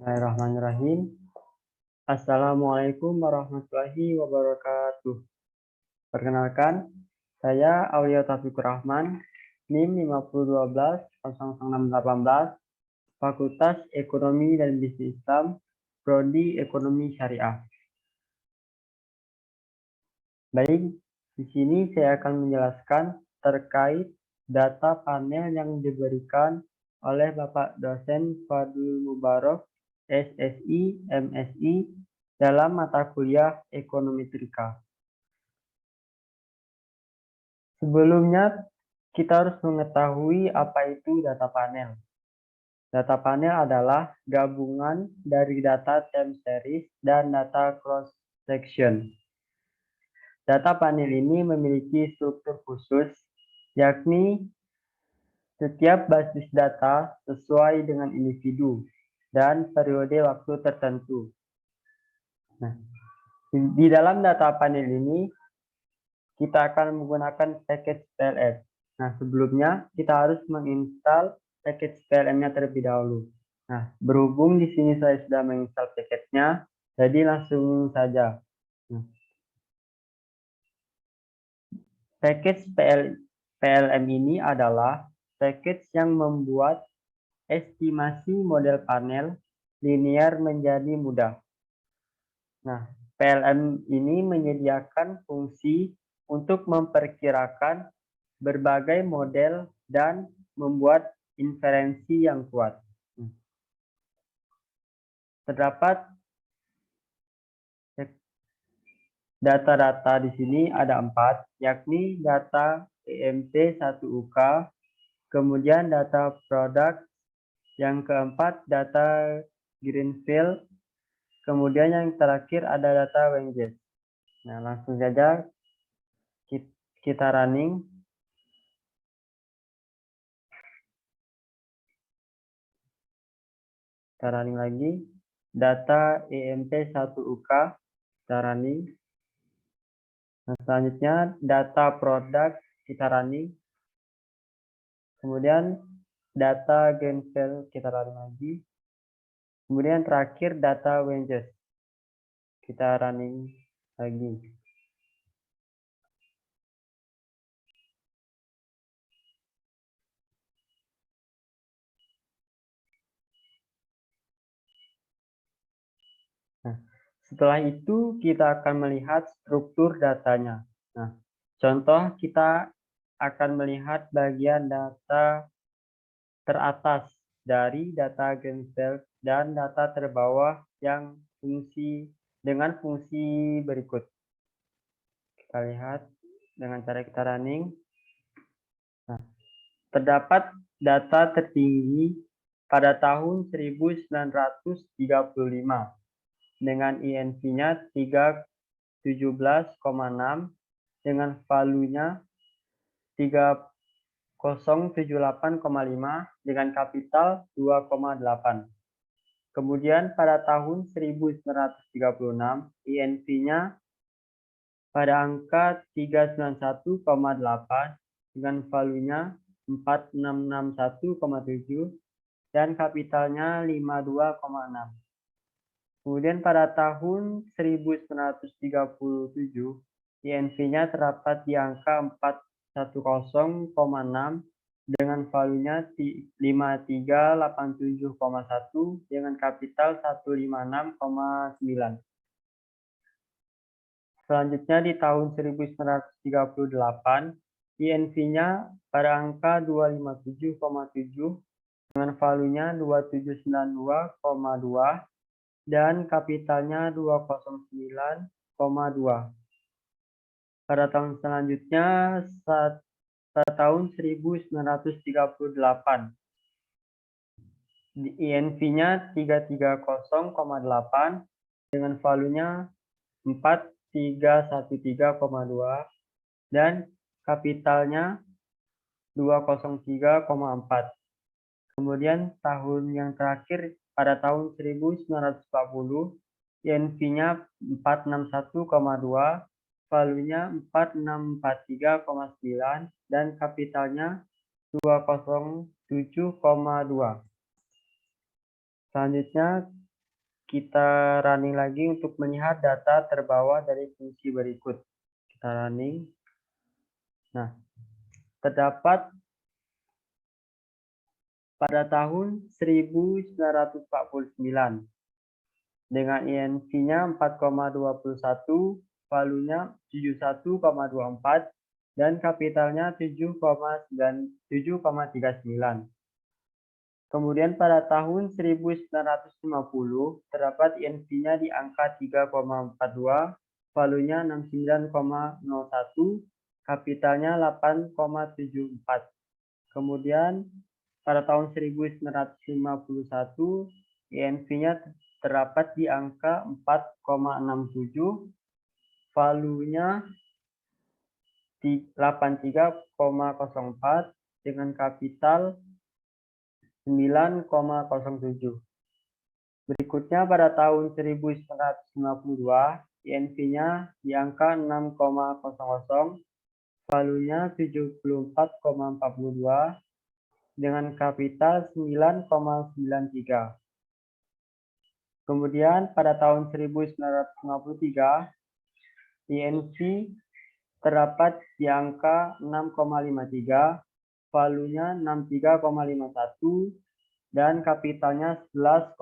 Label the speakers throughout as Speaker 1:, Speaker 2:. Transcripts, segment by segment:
Speaker 1: Bismillahirrahmanirrahim. Assalamualaikum warahmatullahi wabarakatuh. Perkenalkan, saya Aulia Taufikur Rahman, NIM 501200618, Fakultas Ekonomi dan Bisnis Islam, Prodi Ekonomi Syariah. Baik, di sini saya akan menjelaskan terkait data panel yang diberikan oleh Bapak Dosen Fadlul Mubarok, SSI, MSI, dalam mata kuliah Ekonometrika. Sebelumnya, kita harus mengetahui apa itu data panel. Data panel adalah gabungan dari data time series dan data cross-section. Data panel ini memiliki struktur khusus, yakni setiap basis data sesuai dengan individu dan periode waktu tertentu. Nah, di dalam data panel ini, kita akan menggunakan package PLM. Nah, sebelumnya kita harus menginstal package PLM-nya terlebih dahulu. Nah, berhubung di sini saya sudah menginstal package-nya, jadi langsung saja. Nah, package PLM ini adalah package yang membuat estimasi model panel linear menjadi mudah. Nah, PLM ini menyediakan fungsi untuk memperkirakan berbagai model dan membuat inferensi yang kuat. Terdapat data-data di sini ada 4, yakni data EMP 1UK, kemudian data produk, yang keempat data Greenfield, kemudian yang terakhir ada data Wenges. Nah, langsung saja kita running. Kita running lagi. Data EMP 1UK, kita running. Nah, selanjutnya data produk, kita running. Kemudian data Greenfield, kita running lagi. Kemudian terakhir data Wenges, kita running lagi. Nah, setelah itu kita akan melihat struktur datanya. Nah, contoh kita akan melihat bagian data teratas dari data Greenfield dan data terbawah yang dengan fungsi berikut. Kita lihat dengan cara kita running. Nah, terdapat data tertinggi pada tahun 1935 dengan INV-nya 317,6 dengan value-nya 3078,5 dengan kapital 2,8. Kemudian pada tahun 1936 INV-nya pada angka 391,8 dengan value-nya 4661,7 dan kapitalnya 52,6. Kemudian pada tahun 1937 INV-nya terdapat di angka 410,6 dengan value-nya 5387,1 dengan kapital 156,9. Selanjutnya di tahun 1938 INV-nya pada angka 257,7 dengan value-nya 2792,2 dan kapitalnya 209,2. Pada tahun selanjutnya, pada tahun 1938, INV-nya 330,8 dengan value-nya 4313,2 dan kapitalnya 203,4. Kemudian tahun yang terakhir pada tahun 1940 INV-nya 461,2, value-nya 4643,9 dan kapitalnya 207,2. Selanjutnya kita running lagi untuk melihat data terbawa dari fungsi berikut. Kita running. Nah, terdapat pada tahun 1949 dengan INV-nya 4,21, valuenya 71,24, dan kapitalnya 7,39. Kemudian pada tahun 1950 terdapat INV-nya di angka 3,42, valuenya 69,01, kapitalnya 8,74. Kemudian pada tahun 1951 INV-nya terdapat di angka 4,67, valuenya 83,04 dengan kapital 9,07. Berikutnya pada tahun 1952 INV-nya di angka 6,00, valuenya 74,42 dengan kapital 9,93. Kemudian pada tahun 1953 INV terdapat di angka 6,53, valuenya 63,51 dan kapitalnya 11,68.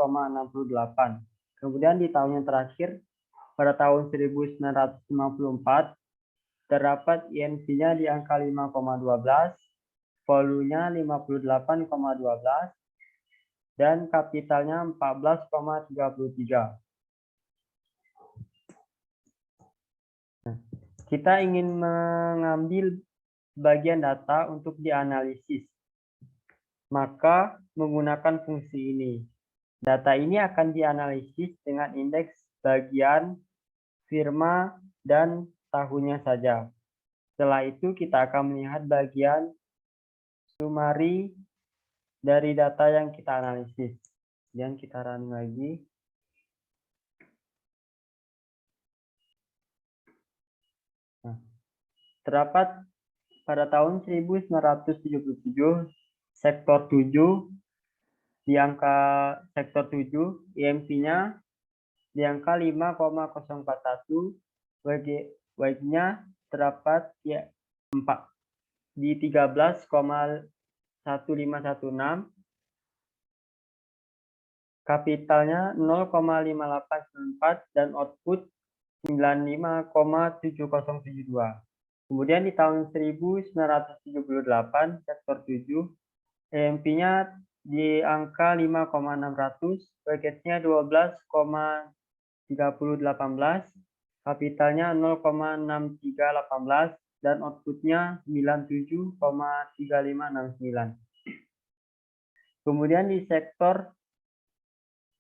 Speaker 1: Kemudian di tahun yang terakhir pada tahun 1954 terdapat INV-nya di angka 5,12, volunya 58,12 dan kapitalnya 14,33. Kita ingin mengambil bagian data untuk dianalisis. Maka menggunakan fungsi ini. Data ini akan dianalisis dengan indeks bagian, firma, dan tahunnya saja. Setelah itu kita akan melihat bagian summary dari data yang kita analisis. Dan kita running lagi. Nah, terdapat pada tahun 1977 sektor 7 di angka sektor 7 IMP-nya di angka 5,041, WG-nya terdapat di 13,1516, kapitalnya 0,5894 dan output 95,7072. Kemudian di tahun 1978 sektor 7 EMP-nya di angka 5,600, paketnya 12,3018, kapitalnya 0,6318 dan outputnya 97,3569.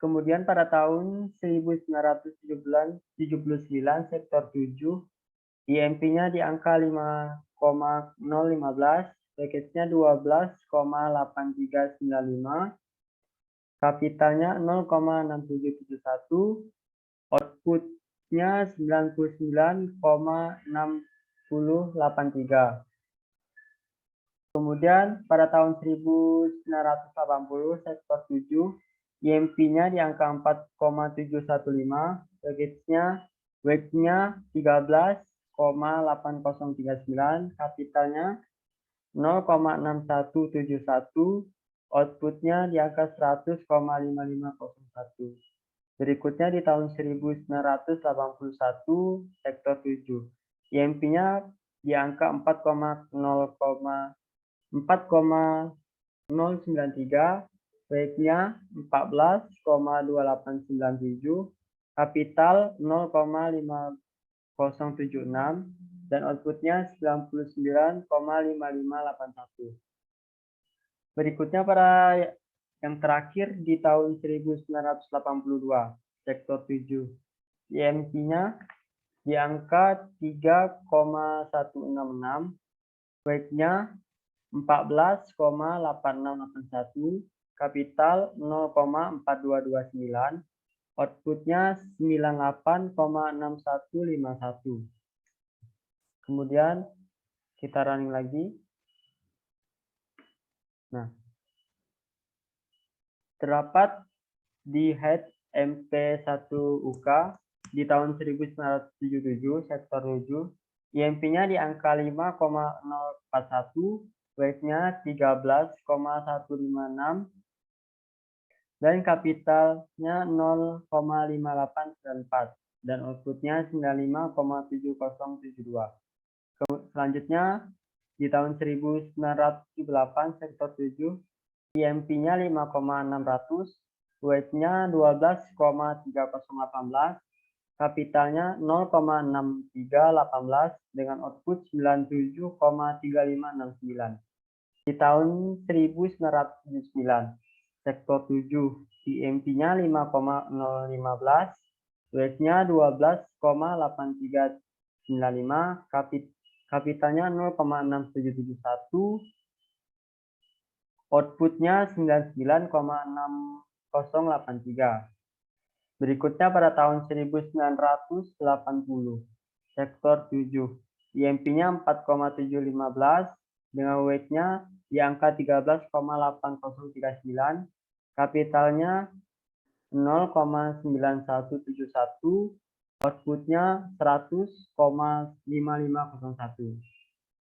Speaker 1: Kemudian pada tahun 1979 sektor 7 IMP-nya di angka 5,015, package-nya 12,8395, kapitalnya 0,6771, output-nya 99,6083. Kemudian pada tahun 1980 sektor 7 IMP-nya di angka 4,715, package-nya weight-nya 13,8039, kapitalnya 0,6171, outputnya di angka 100,5501. Berikutnya di tahun 1981 sektor 7 IMP-nya di angka 4,093, weight-nya 14,2897, kapital 0,5076 dan outputnya 99,5581. Berikutnya pada yang terakhir di tahun 1982 sektor 7 IMP-nya di angka 3,166, weight-nya 14,8681, kapital 0,4229, outputnya 98,6151. Kemudian kita running lagi. Nah, terdapat di head MP1UK di tahun 1977, sektor 7. IMP-nya di angka 5,041, weight-nya 13,156, dan kapitalnya 0,5894 dan output-nya 95,7072. Selanjutnya di tahun 1978, sektor 7, IMP-nya 5,600, weight-nya 12,3018, kapitalnya 0,6318 dengan output 97,3569. Di tahun 1979, sektor 7, IMP-nya 5,015, weight-nya 12,8395, kapitalnya 0,6771, outputnya 99,6083. Berikutnya pada tahun 1980, sektor 7, IMP-nya 4,715 dengan weight-nya di angka 13,8039, kapitalnya 0,9171, outputnya 100,5501.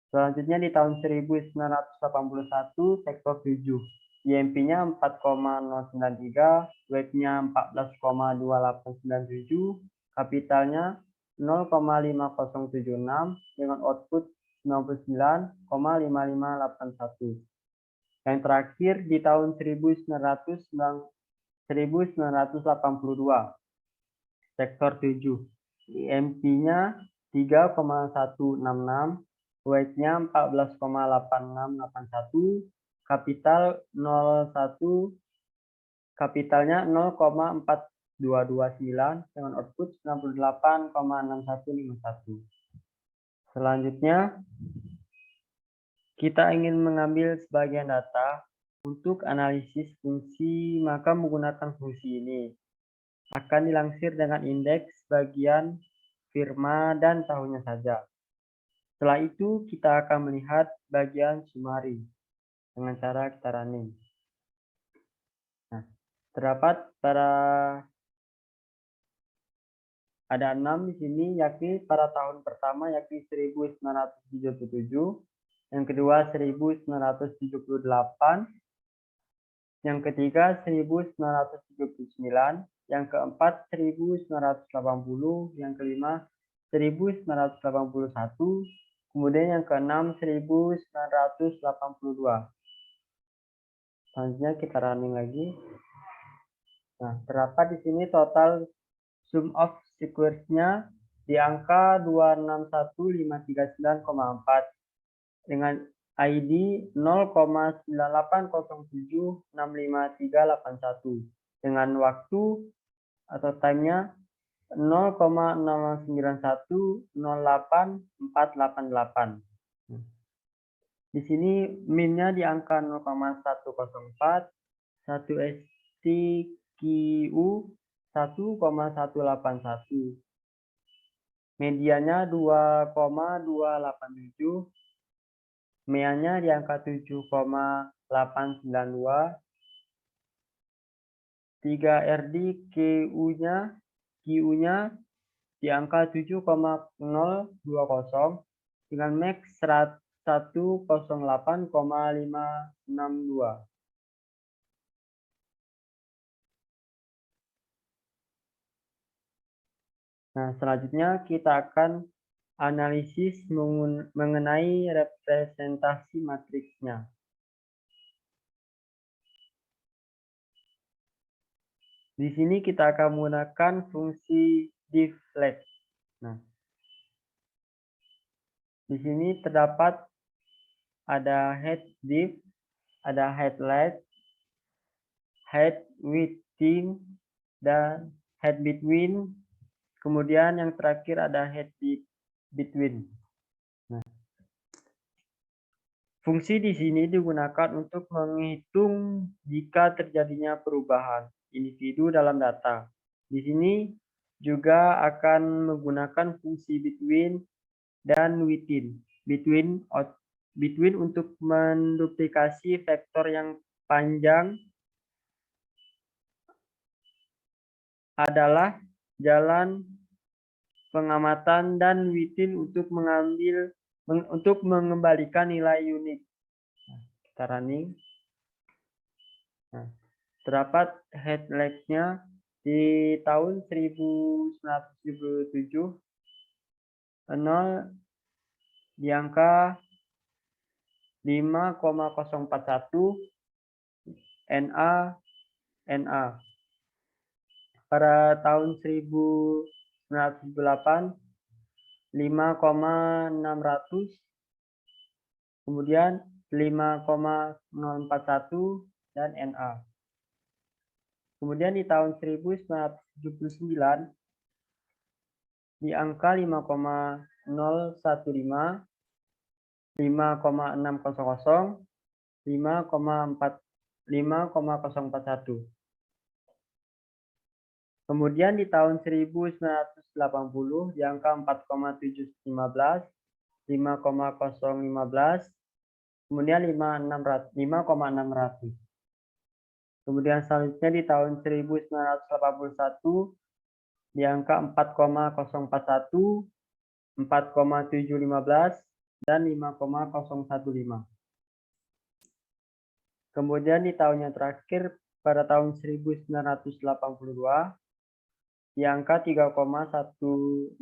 Speaker 1: Selanjutnya di tahun 1981, sektor 7, IMP-nya 4,093, weight-nya 14,2897, kapitalnya 0,5076 dengan output 99,5581. Yang terakhir di tahun 1982, sektor 7, IMP-nya 3,166, weight-nya 14,8681, kapitalnya 0,4229 dengan output 98,6151. Selanjutnya, kita ingin mengambil sebagian data untuk analisis fungsi, maka menggunakan fungsi ini. Akan dilansir dengan indeks bagian, firma, dan tahunnya saja. Setelah itu, kita akan melihat bagian summary dengan cara kita running. Nah, terdapat ada 6 di sini, yakni pada tahun pertama yakni 1977, yang kedua 1978, yang ketiga 1979, yang keempat 1980, yang kelima 1981, kemudian yang keenam 1982. Selanjutnya kita running lagi. Nah, terdapat di sini total sum of squares-nya di angka 261.539,4 dengan ID 0,9807653881 dengan waktu atau time-nya 0,009108,488. Di sini min-nya di angka 0,104, 1 STQU 1,181. Medianya 2,287. MEA-nya di angka 7,892. 3 RD QU-nya di angka 7,020 dengan max 108,562. Nah, selanjutnya kita akan analisis mengenai representasi matriksnya. Di sini kita akan menggunakan fungsi deflect. Nah, di sini terdapat ada head diff, ada headlight, head within, dan head between. Kemudian yang terakhir ada head between. Nah, fungsi di sini digunakan untuk menghitung jika terjadinya perubahan individu dalam data. Di sini juga akan menggunakan fungsi between dan within. Between untuk menduplikasi vektor yang panjang adalah jalan pengamatan dan Wittin untuk mengembalikan nilai unik. Nah, kita running. Nah, terdapat headlight-nya di tahun 1977, 0 di angka 5,041 NA. Pada tahun 1908, 5,600, kemudian 5,041 dan NA. Kemudian di tahun 1979 di angka 5,015, 5,600, 5,041. Kemudian di tahun 1980 di angka 4,715, 5,015, kemudian 5,600. Kemudian selanjutnya di tahun 1981 di angka 4,041, 4,715, dan 5,015. Kemudian di tahun yang terakhir pada tahun 1982 di angka 3,166,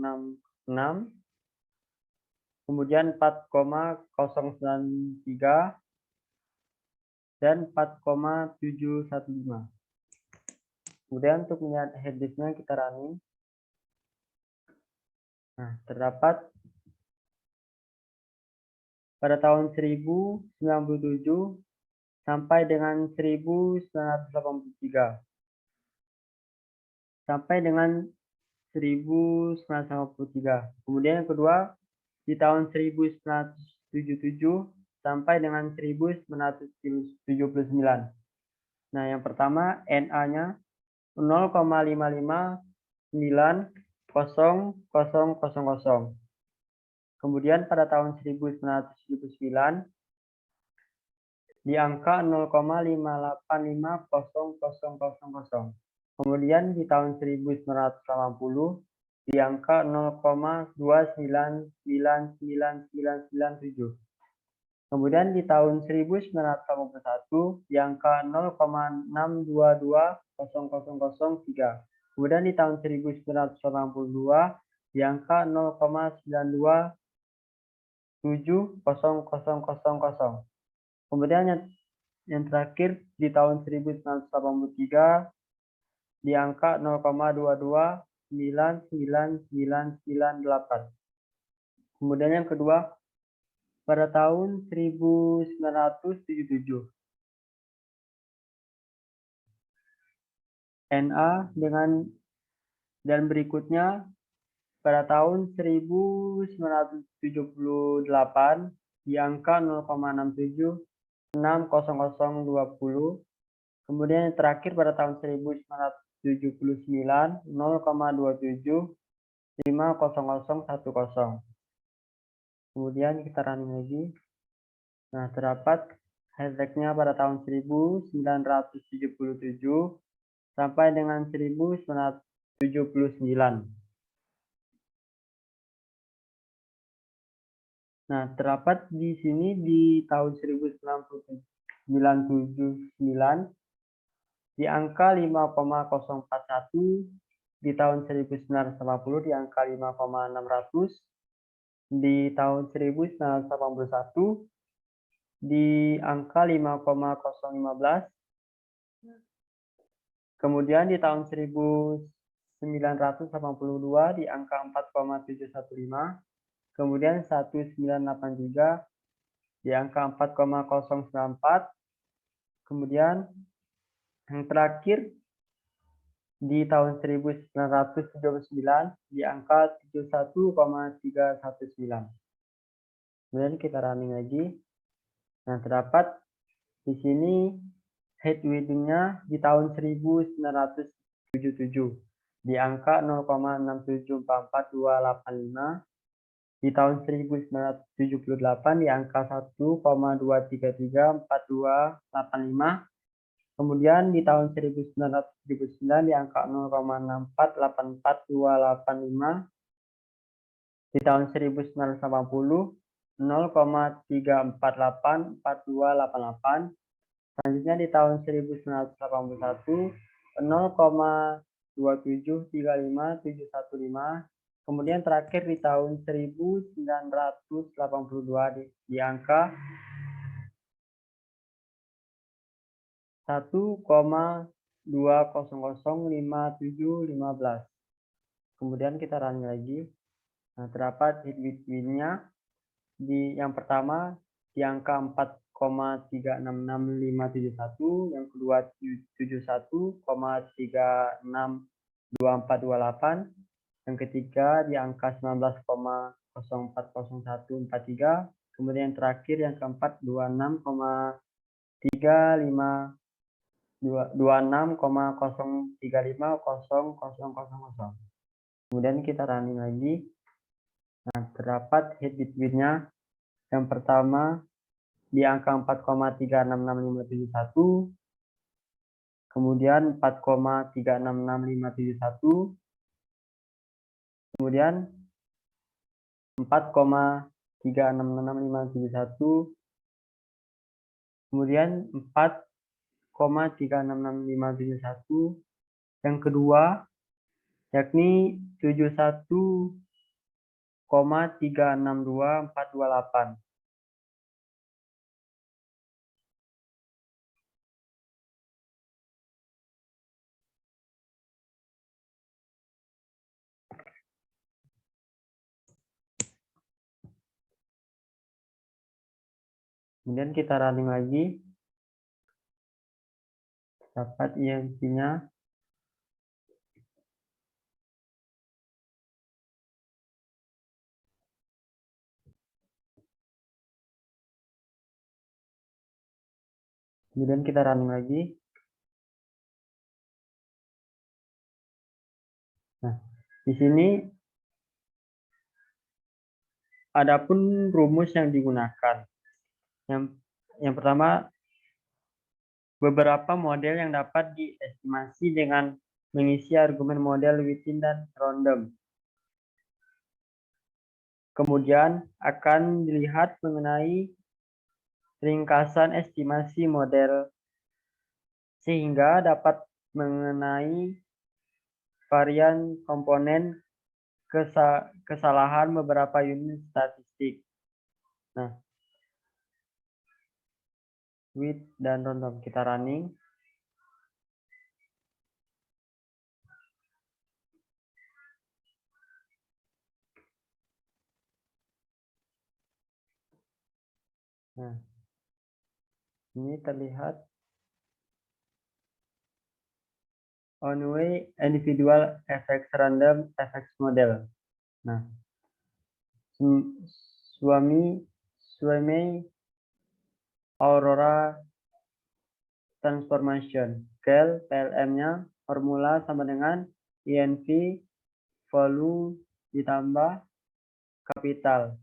Speaker 1: kemudian 4,093 dan 4,715. Kemudian untuk melihat headdisk-nya kita running. Nah, terdapat pada tahun 1097 sampai dengan 1983. Sampai dengan 1983. Kemudian yang kedua di tahun 1977 sampai dengan 1979. Nah, yang pertama NA-nya 0,5590000. Kemudian pada tahun 1979 di angka 0,5850000. Kemudian di tahun 1980 di angka 0,2999997. Kemudian di tahun 1981 di angka 0,6220003. Kemudian di tahun 1982 di angka 0,9270000. Kemudian yang terakhir di tahun 1983 di angka 0,2299998. Kemudian yang kedua pada tahun 1977 NA dan berikutnya pada tahun 1978 di angka 0,67600020. Kemudian yang terakhir pada tahun 1979 0,27500010. Kemudian kita running lagi. Nah, terdapat headlight-nya pada tahun 1977 sampai dengan 1979. Nah, terdapat di sini di tahun 1999 di angka 5,041, di tahun 1980 di angka 5,600, di tahun 1981 di angka 5,015, kemudian di tahun 1982 di angka 4,715, kemudian 1983 di angka 4,094, kemudian yang terakhir di tahun 1979 di angka 71,319. Kemudian kita running lagi. Nah, terdapat di sini head weighting-nya di tahun 1977 di angka 0,6744285, di tahun 1978 di angka 1,2334285, Kemudian di tahun 1909 di angka 0,6484285, di tahun 1980 0,3484288, selanjutnya di tahun 1981 0,2735715, kemudian terakhir di tahun 1982 di angka 1,2005715. Kemudian kita running lagi. Nah, terdapat hit between-nya di yang pertama di angka 4,366571, yang kedua 71,362428, yang ketiga di angka 19,040143, kemudian yang terakhir yang keempat 26,0350000. Kemudian kita running lagi. Nah, terdapat hit between-nya yang pertama di angka 4,366571, kemudian 4,366571, kemudian 4,366571, kemudian 4,366571, yang kedua yakni 71,362428. Kemudian kita running lagi, dapat IMC-nya. Kemudian kita running lagi. Nah, di sini adapun rumus yang digunakan. Yang pertama, beberapa model yang dapat diestimasi dengan mengisi argumen model Witten dan random. Kemudian akan dilihat mengenai ringkasan estimasi model sehingga dapat mengenai varian komponen kesalahan beberapa unit statistik. Nah, Witten dan random kita running. Nah, ini terlihat on-way individual effects random effects model. Nah, Suomi Aurora Transformation. Scale PLM-nya formula sama dengan INV volume ditambah kapital,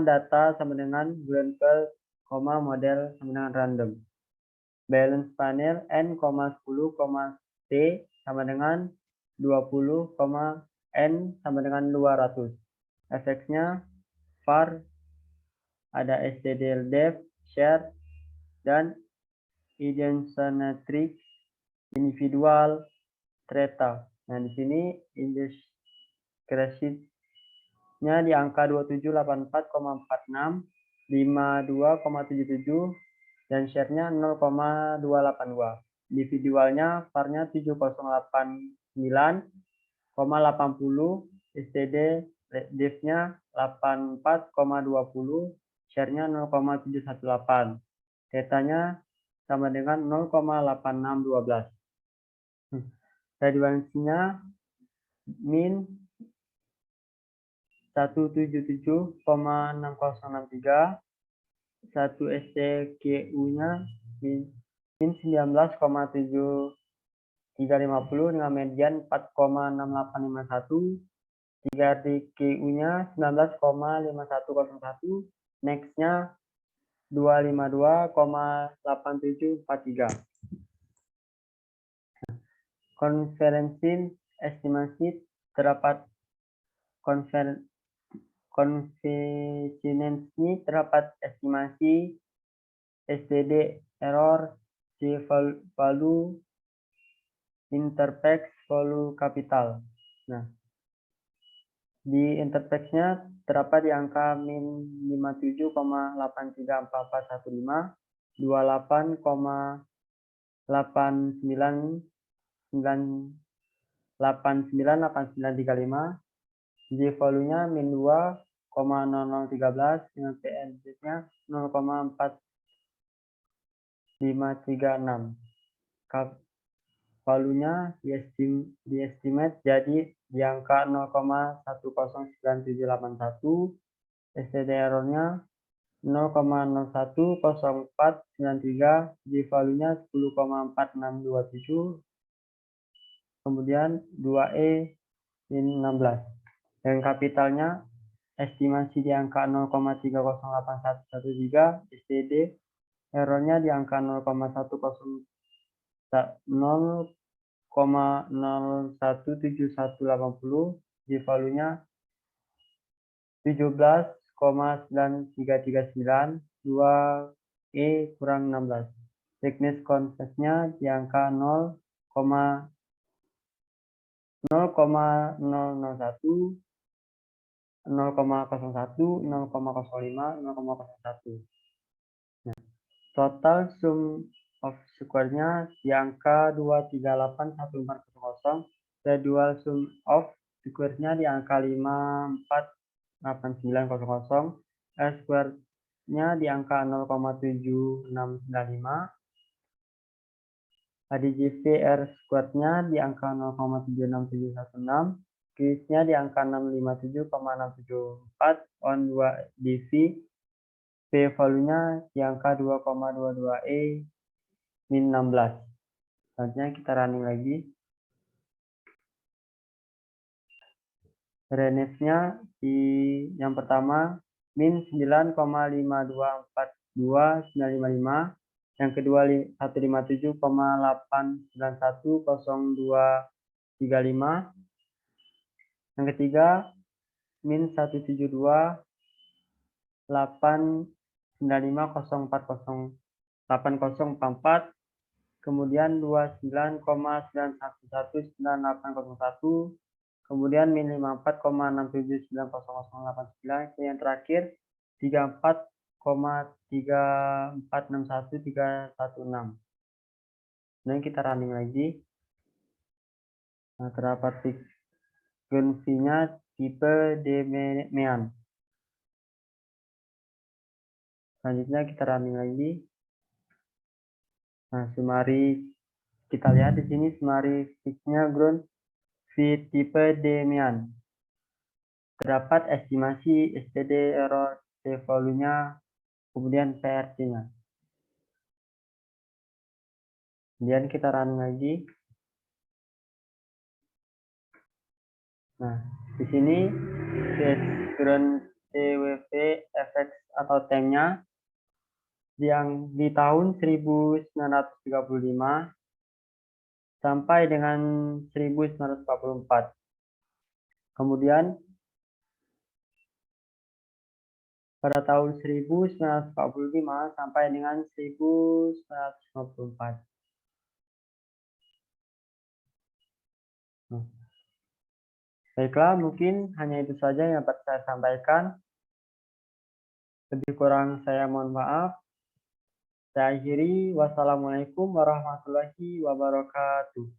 Speaker 1: data sama dengan Grunfeld, model sama dengan random. Balance panel N, 10, T sama dengan 20, N sama dengan 200. Efeknya var, ada STD, depth, share, dan idiosyncratic individual strata. Nah, di sini indiskresinya di angka 2784,46, 52,77, dan share-nya 0,282. Individualnya var-nya 7089,80, STD depth-nya 84,20, share-nya 0,718. Theta-nya sama dengan 0,8612. Relevansinya min 177,6063, 1 STQU-nya min 19,7350 dengan median 4,6851, 3 RTQU-nya 19,5101, next-nya 252,8743. Konferensi estimasi terdapat konvensi terdapat estimasi STD error C value interpret value kapital. Nah, di interpretnya terdapat di angka min 57,834415, 28,898935, J value-nya min 2,0013 dengan PNZ-nya 0,4536. Value-nya diestimate jadi di angka 0,109781, STD error-nya 0,010493, J value-nya 10,4627, kemudian 2E min 16. Dan kapitalnya estimasi di angka 0,308113, STD error-nya di angka 0,017180, J value-nya 17,9339, 2E kurang 16. Thickness confess-nya di angka 0,001, 0,01, 0,05, 0,01. Nah, total sum of square-nya di angka 2381400, dan dual sum of square-nya di angka 548900, R square-nya di angka 0,7695, ADJV R square-nya di angka 0,76716, Q-nya di angka 657,674, on 2 dV, P value-nya di angka 2,22E min 16. Selanjutnya kita running lagi. Renef-nya di yang pertama min 9,5242955, yang kedua 157,8910235, yang ketiga min 172,895,040,8044, kemudian 29,9119801, kemudian min 54,6790089, yang terakhir 34,3461,316. Dan kita running lagi. Nah, terdapat frekuensinya tipe Demian. Selanjutnya kita running lagi. Nah, summary kita lihat di sini summary fixnya ground V tipe Demian. Terdapat estimasi STD error C value-nya, kemudian PRC-nya. Kemudian kita running lagi. Nah, di sini ground CWV FX atau TEM-nya yang di tahun 1935 sampai dengan 1944. Kemudian pada tahun 1945 sampai dengan 1954. Baiklah, mungkin hanya itu saja yang dapat saya sampaikan. Lebih kurang saya mohon maaf. Saya akhiri. Wassalamualaikum warahmatullahi wabarakatuh.